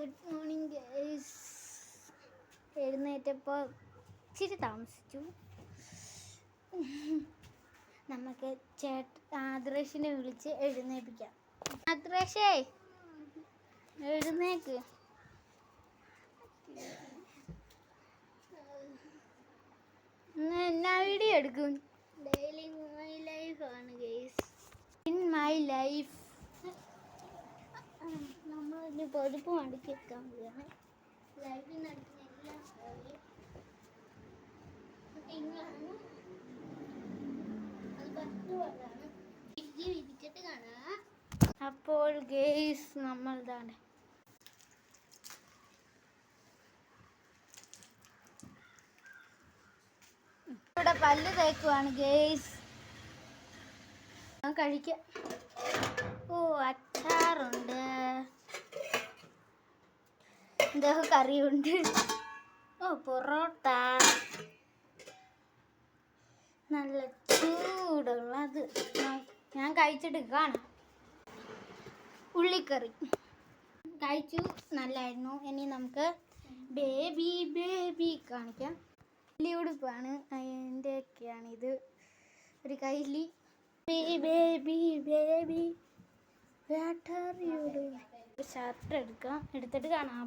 Good morning guys. എഴുന്നേറ്റപ്പോൾ ഇച്ചിരി താമസിച്ചു. നമുക്ക് ആദ്രേഷിനെ വിളിച്ച് എഴുന്നേൽപ്പിക്കാം. ആദ്രേഷേ, എഴുന്നേക്ക്. എന്നാ വീഡിയോ എടുക്കും? ഡെയിലി മൈ ലൈഫ് ആണ് ഗൈസ്. ഇൻ മൈ ലൈഫ് നമ്മളിനി പൊതുപ്പ് മടക്കി വെക്കാൻ പോവുകയാണ്. ലൈഫിൽ നടക്കുന്ന എല്ലാം ഇങ്ങാണ് അത് 10 കൊണ്ടാണ് വിധിച്ചിട്ട് കാണാം. അപ്പോൾ ഗെയ്സ് നമ്മൾ ഇതാണ് ഇവിടെ പല്ല് തേക്കുവാണ് ഗെയ്സ്. കഴിക്കാം. ഓ, അച്ചാറുണ്ട്, എന്തോ കറിയുണ്ട്. ഓ, പൊറോട്ട നല്ല ചൂടുള്ളത് ഞാൻ കഴിച്ചിട്ട് കാണാം. ഉള്ളിക്കറി കഴിച്ചു, നല്ലായിരുന്നു. ഇനി നമുക്ക് ബേബി കാണിക്കാം. ഉടുപ്പാണ് അതിൻ്റെയൊക്കെയാണ് ഇത്. ഒരു കൈലി ബേബി ഷർട്ട് എടുക്കാം, എടുത്തിട്ട് കാണാം.